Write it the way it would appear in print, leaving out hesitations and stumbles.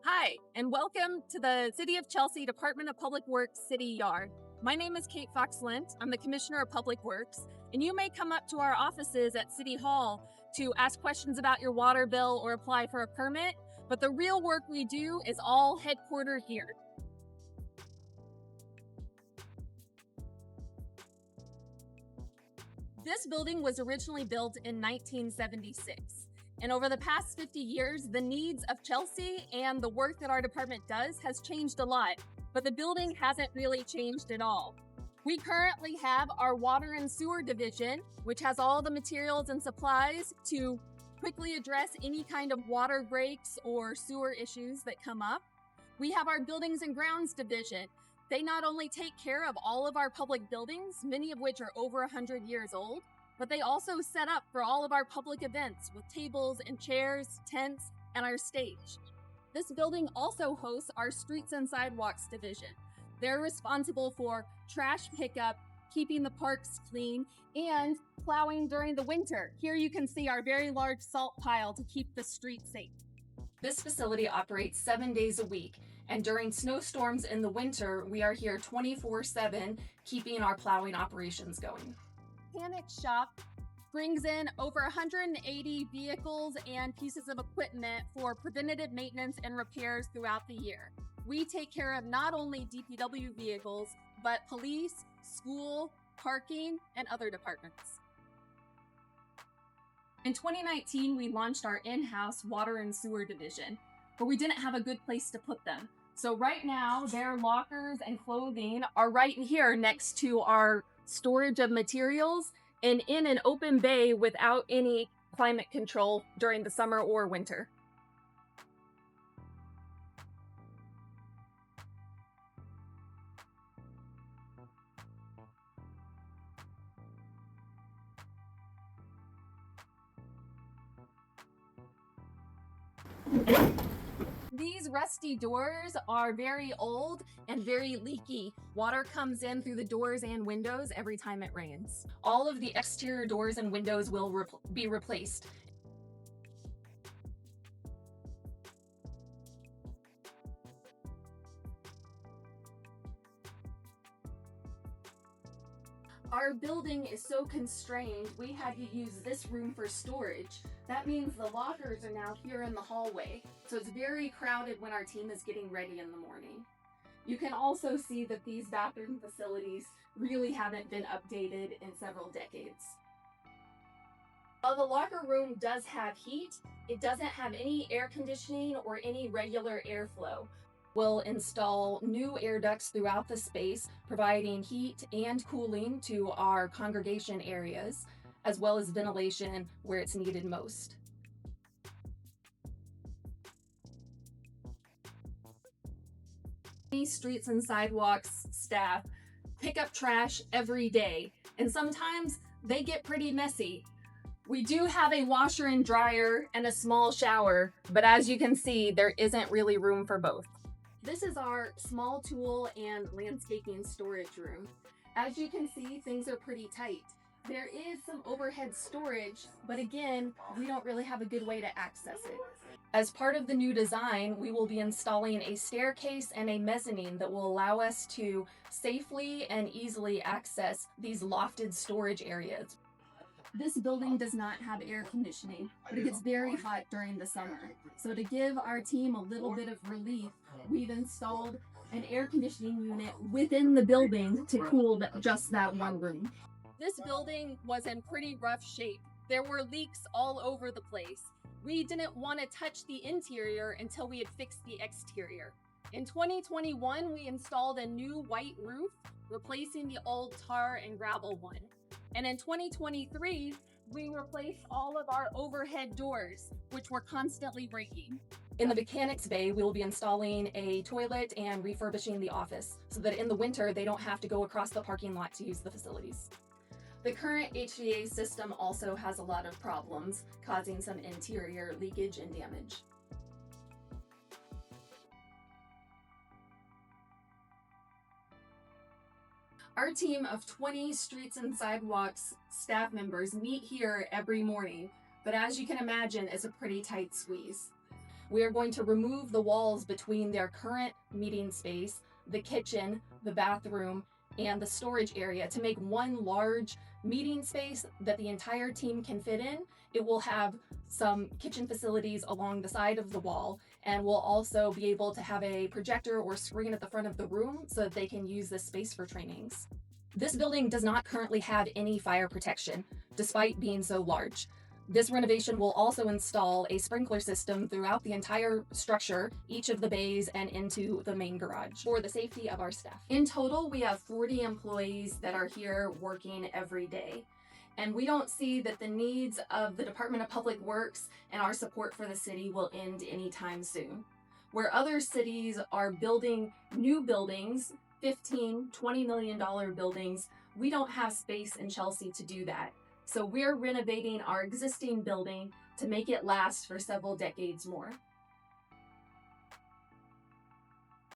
Hi, and welcome to the City of Chelsea Department of Public Works City Yard. My name is Kate Fox-Lint. I'm the Commissioner of Public Works, and you may come up to our offices at City Hall to ask questions about your water bill or apply for a permit, but the real work we do is all headquartered here. This building was originally built in 1976. And over the past 50 years, the needs of Chelsea and the work that our department does has changed a lot, but the building hasn't really changed at all. We currently have our water and sewer division, which has all the materials and supplies to quickly address any kind of water breaks or sewer issues that come up. We have our buildings and grounds division. They not only take care of all of our public buildings, many of which are over 100 years old, but they also set up for all of our public events with tables and chairs, tents, and our stage. This building also hosts our Streets and Sidewalks division. They're responsible for trash pickup, keeping the parks clean, and plowing during the winter. Here you can see our very large salt pile to keep the streets safe. This facility operates 7 days a week, and during snowstorms in the winter, we are here 24/7, keeping our plowing operations going. Mechanic shop brings in over 180 vehicles and pieces of equipment for preventative maintenance and repairs throughout the year. We take care of not only DPW vehicles, but police, school, parking, and other departments. In 2019, we launched our in-house water and sewer division, but we didn't have a good place to put them. So right now, their lockers and clothing are right here next to our storage of materials and in an open bay without any climate control during the summer or winter. These rusty doors are very old and very leaky. Water comes in through the doors and windows every time it rains. All of the exterior doors and windows will be replaced. Our building is so constrained, we had to use this room for storage. That means the lockers are now here in the hallway, so it's very crowded when our team is getting ready in the morning. You can also see that these bathroom facilities really haven't been updated in several decades. While the locker room does have heat, it doesn't have any air conditioning or any regular airflow. We'll install new air ducts throughout the space, providing heat and cooling to our congregation areas, as well as ventilation where it's needed most. These Streets and Sidewalks staff pick up trash every day, and sometimes they get pretty messy. We do have a washer and dryer and a small shower, but as you can see, there isn't really room for both. This is our small tool and landscaping storage room. As you can see, things are pretty tight. There is some overhead storage, but again, we don't really have a good way to access it. As part of the new design, we will be installing a staircase and a mezzanine that will allow us to safely and easily access these lofted storage areas. This building does not have air conditioning, but it gets very hot during the summer. So to give our team a little bit of relief, we've installed an air conditioning unit within the building to cool just that one room. This building was in pretty rough shape. There were leaks all over the place. We didn't want to touch the interior until we had fixed the exterior. In 2021, we installed a new white roof, replacing the old tar and gravel one. And in 2023, we replaced all of our overhead doors, which were constantly breaking. In the mechanics bay, we will be installing a toilet and refurbishing the office so that in the winter, they don't have to go across the parking lot to use the facilities. The current HVA system also has a lot of problems, causing some interior leakage and damage. Our team of 20 Streets and Sidewalks staff members meet here every morning, but as you can imagine, it's a pretty tight squeeze. We are going to remove the walls between their current meeting space, the kitchen, the bathroom, and the storage area to make one large meeting space that the entire team can fit in. It will have some kitchen facilities along the side of the wall, and we'll also be able to have a projector or screen at the front of the room so that they can use this space for trainings. This building does not currently have any fire protection, despite being so large. This renovation will also install a sprinkler system throughout the entire structure, each of the bays, and into the main garage for the safety of our staff. In total, we have 40 employees that are here working every day. And we don't see that the needs of the Department of Public Works and our support for the city will end anytime soon. Where other cities are building new buildings, $15, $20 million buildings, we don't have space in Chelsea to do that. So we're renovating our existing building to make it last for several decades more.